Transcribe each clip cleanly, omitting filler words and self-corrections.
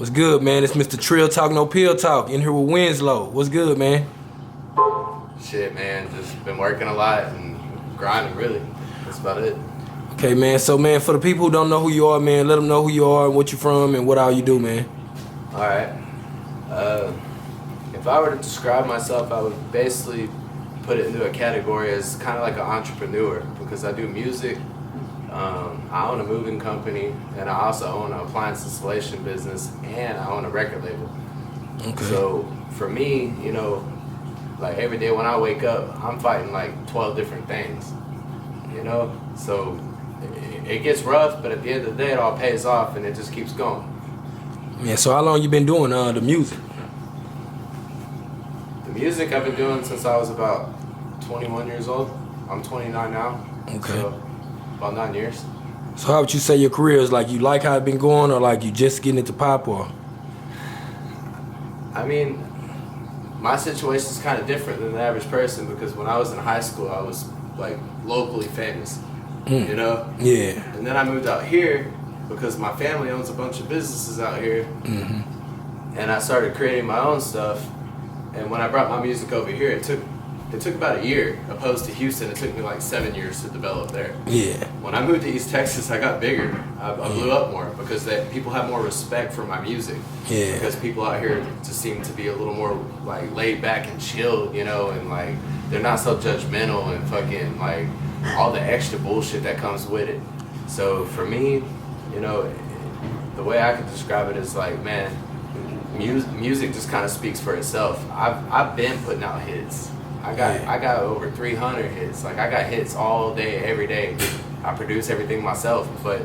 What's good, man? It's Mr. Trill Talk, No Pill Talk. In here with Winslow. What's good, man? Shit, man. Just been working a lot and grinding, really. That's about it. Okay, man. So, man, for the people who don't know who you are, man, let them know who you are and what you're from and what all you do, man. All right. If I were to describe myself, I would basically put it into a category as kind of like an entrepreneur because I do music. I own a moving company, and I also own an appliance installation business, and I own a record label. Okay. So for me, you know, like every day when I wake up, I'm fighting like 12 different things, you know? So it gets rough, but at the end of the day, it all pays off, and it just keeps going. Yeah, so how long you been doing the music? The music I've been doing since I was about 21 years old. I'm 29 now. Okay. So about 9 years. So how would you say your career is? Like, you like how it been going, or like you just getting into pop, or? I mean, my situation is kind of different than the average person because when I was in high school, I was like locally famous, you know? Yeah. And then I moved out here because my family owns a bunch of businesses out here, and I started creating my own stuff. And when I brought my music over here, it took about a year, opposed to Houston. It took me like 7 years to develop there. Yeah. When I moved to East Texas, I got bigger. I blew up more because people have more respect for my music. Yeah. Because people out here just seem to be a little more like laid back and chilled, you know, and like they're not so judgmental and fucking like all the extra bullshit that comes with it. So for me, you know, the way I could describe it is like, man, music just kind of speaks for itself. I've been putting out hits. I got over 300 hits. Like I got hits all day, every day. I produce everything myself, but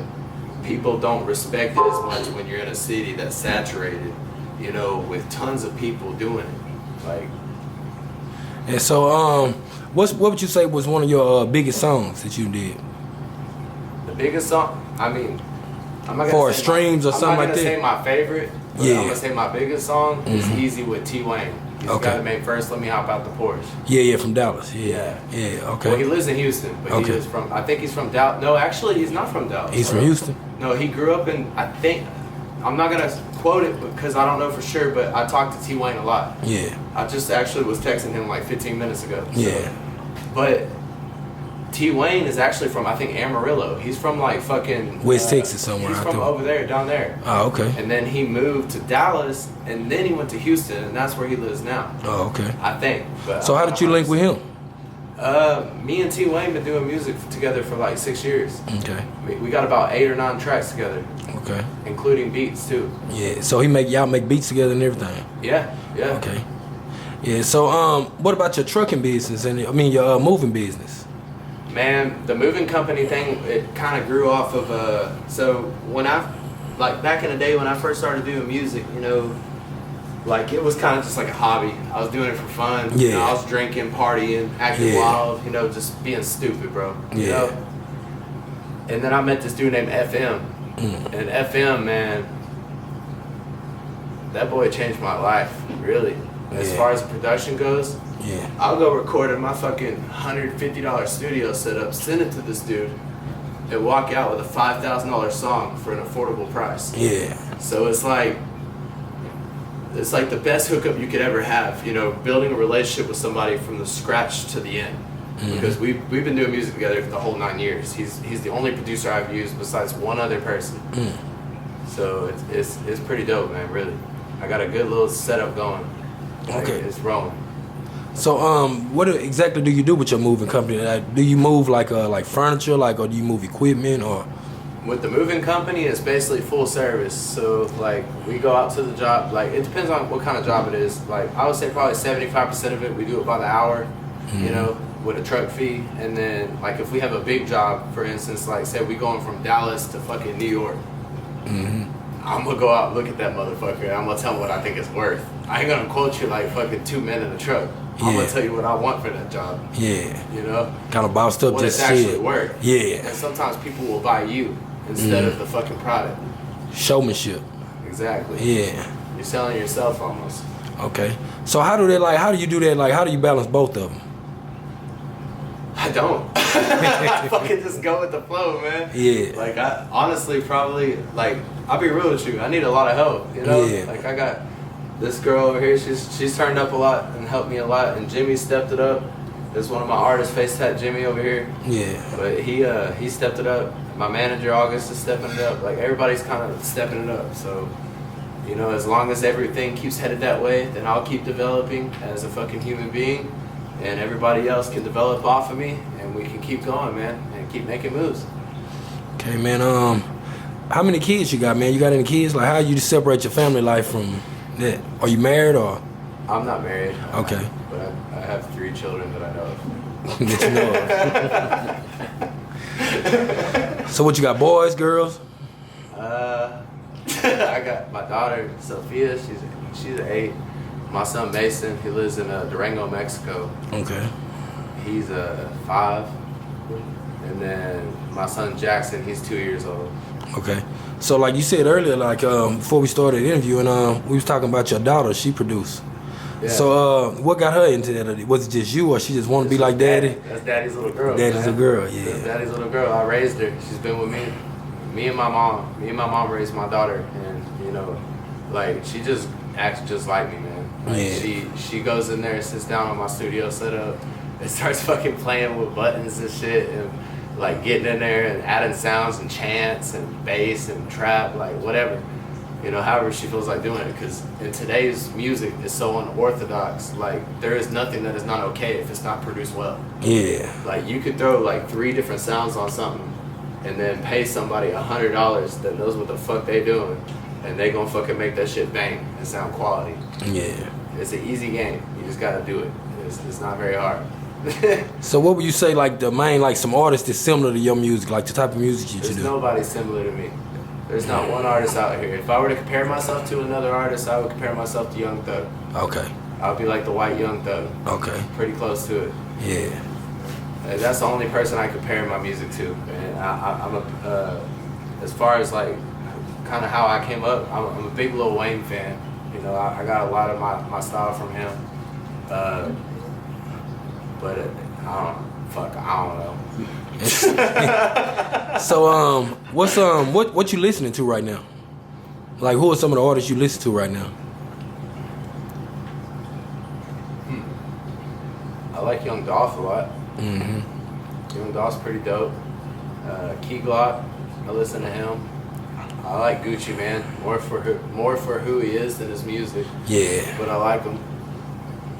people don't respect it as much when you're in a city that's saturated, you know, with tons of people doing it. Like. And so, what would you say was one of your biggest songs that you did? The biggest song? I mean, I'm not gonna for say streams or something like that. I'm not gonna say my favorite. But Yeah. I'm gonna say my biggest song is "Easy" with T. Wayne. He's the guy that made "First Let Me Hop Out the Porsche." Yeah, from Dallas. Yeah. Okay. Well, he lives in Houston, but he is from. I think he's from Dallas. No, actually, he's not from Dallas. He's from Houston. No, he grew up in. I think. I'm not gonna quote it because I don't know for sure, but I talked to T. Wayne a lot. Yeah. I just actually was texting him like 15 minutes ago. So. Yeah. But T. Wayne is actually from, I think, Amarillo. He's from like fucking West Texas somewhere. He's from over there, down there. Oh, okay. And then he moved to Dallas, and then he went to Houston, and that's where he lives now. Oh, okay. I think. But so how did you link with him? Me and T. Wayne been doing music together for like 6 years. Okay. We got about 8 or 9 tracks together. Okay. Including beats too. Yeah. So y'all make beats together and everything. Yeah. Yeah. Okay. Yeah. So what about your trucking business and your moving business? Man, the moving company thing, it kind of grew off of so when like back in the day when I first started doing music, you know, like it was kind of just like a hobby. I was doing it for fun. Yeah. You know, I was drinking, partying, acting wild, you know, just being stupid, bro. You know? And then I met this dude named FM. And FM, man, that boy changed my life, really. As far as production goes, I'll go record in my fucking $150 studio setup, send it to this dude, and walk out with a $5,000 song for an affordable price. Yeah. So it's like the best hookup you could ever have, you know, building a relationship with somebody from the scratch to the end. Because we've been doing music together for the whole 9 years. He's the only producer I've used besides one other person. So it's pretty dope, man, really. I got a good little setup going. Like, it's rolling. So what exactly do you do with your moving company? Like, do you move like furniture, or do you move equipment, or? With the moving company, it's basically full service. So like we go out to the job. Like it depends on what kind of job it is. Like I would say probably 75% of it we do it by the hour. You know, with a truck fee. And then like if we have a big job, for instance, like say we going from Dallas to fucking New York. I'm gonna go out and look at that motherfucker and I'm gonna tell him what I think it's worth. I ain't gonna quote you like fucking 2 men in a truck. I'm gonna tell you what I want for that job. Yeah. You know? Kind of bossed up, what just it's actually worth. Yeah. And sometimes people will buy you instead of the fucking product. Showmanship. Exactly. Yeah. You're selling yourself almost. Okay. So how do you do that? Like, how do you balance both of them? I don't. I fucking just go with the flow, man. Yeah. Like I honestly probably like I'll be real with you. I need a lot of help. You know, Yeah. like I got this girl over here. She's turned up a lot and helped me a lot. And Jimmy stepped it up. There's one of my artists, Face Tat Jimmy over here. Yeah. But he stepped it up. My manager August is stepping it up. Like everybody's kind of stepping it up. So, you know, as long as everything keeps headed that way, then I'll keep developing as a fucking human being, and everybody else can develop off of me, and we can keep going, man, and keep making moves. Okay, man. How many kids you got, man? You got any kids? Like, how you separate your family life from that? Are you married or? I'm not married. Okay. But I have 3 children that I know of. That you know of. So what you got? Boys, girls? I got my daughter Sophia. She's an 8. My son Mason. He lives in Durango, Mexico. Okay. He's 5. And then my son Jackson. He's 2 years old. Okay. So like you said earlier, like before we started the interview, and we was talking about your daughter. She produced. Yeah. So what got her into that? Was it just you, or she just wanted to be like daddy? That's daddy's little girl. Daddy's man. a girl, yeah. That's daddy's little girl. I raised her. She's been with me. Me and my mom raised my daughter, and you know, like she just acts just like me, man. Like, Yeah. She goes in there, sits down on my studio setup, and starts fucking playing with buttons and shit, and like getting in there and adding sounds and chants and bass and trap, like whatever. You know, however she feels like doing it, because in today's music is so unorthodox. Like there is nothing that is not okay if it's not produced well. Yeah. Like you could throw like 3 different sounds on something, and then pay somebody $100 that knows what the fuck they doing, and they gonna fucking make that shit bang and sound quality. Yeah. It's an easy game. You just gotta do it. It's not very hard. So what would you say, like the main, like some artists that's similar to your music, like the type of music you There's do? nobody similar to me. There's not one artist out here. If I were to compare myself to another artist, I would compare myself to Young Thug. Okay. I would be like the white Young Thug. Okay. Pretty close to it. Yeah. And that's the only person I compare my music to. And I'm as far as like kind of how I came up, I'm a big Lil Wayne fan. You know, I got a lot of my style from him. But I don't know. So what you listening to right now? Like who are some of the artists you listen to right now? I like Young Dolph a lot. Mm-hmm. Young Dolph's pretty dope. Key Glock, I listen to him. I like Gucci, man, more for who he is than his music. Yeah. But I like him,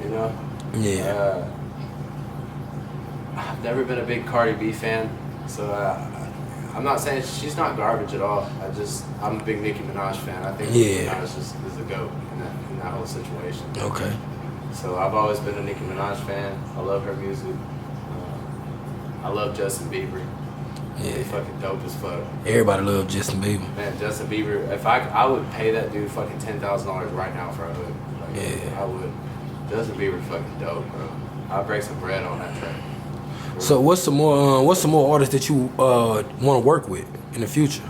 you know. Yeah. I've never been a big Cardi B fan, so I'm not saying she's not garbage at all. I'm a big Nicki Minaj fan. I think Nicki Minaj is a GOAT in that whole situation. Okay. So I've always been a Nicki Minaj fan. I love her music. I love Justin Bieber. Yeah. He's fucking dope as fuck. Everybody loves Justin Bieber. Man, Justin Bieber, if I would pay that dude fucking $10,000 right now for a hood. Like, Yeah. I would. Justin Bieber fucking dope, bro. I'll break some bread on that track. So what's some more artists that you want to work with in the future?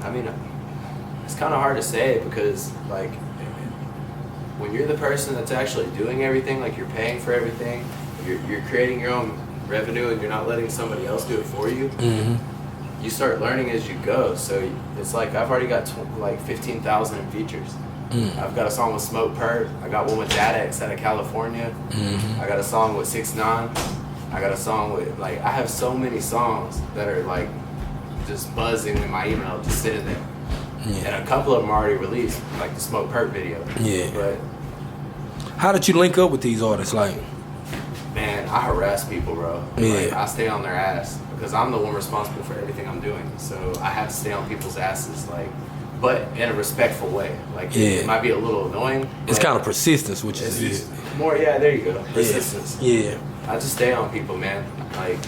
I mean, it's kind of hard to say because, like, when you're the person that's actually doing everything, like you're paying for everything, you're creating your own revenue and you're not letting somebody else do it for you, you start learning as you go. So it's like I've already got like 15,000 in features. I've got a song with Smoke Perp. I got one with Dadex out of California. I got a song with 6ix9ine. I got a song with, like, I have so many songs that are like just buzzing in my email, just sitting there. Yeah. And a couple of them are already released, like the Smoke Perp video. Yeah. But How did you link up with these artists? Like, man, I harass people, bro. Yeah. Like, I stay on their ass because I'm the one responsible for everything I'm doing. So I have to stay on people's asses, like, but in a respectful way. Like, it might be a little annoying. It's kind of persistence, which is more. Yeah, there you go. Persistence. Yeah. I just stay on people, man. Like,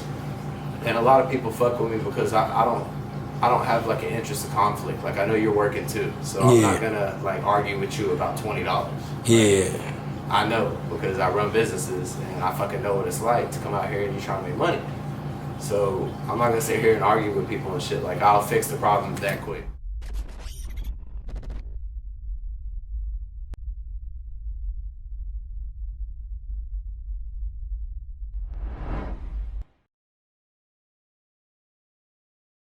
and a lot of people fuck with me because I don't have like an interest of conflict. Like, I know you're working too, so I'm not gonna like argue with you about $20. Yeah. Like, I know because I run businesses and I fucking know what it's like to come out here and you trying to make money. So I'm not gonna sit here and argue with people and shit. Like, I'll fix the problem that quick.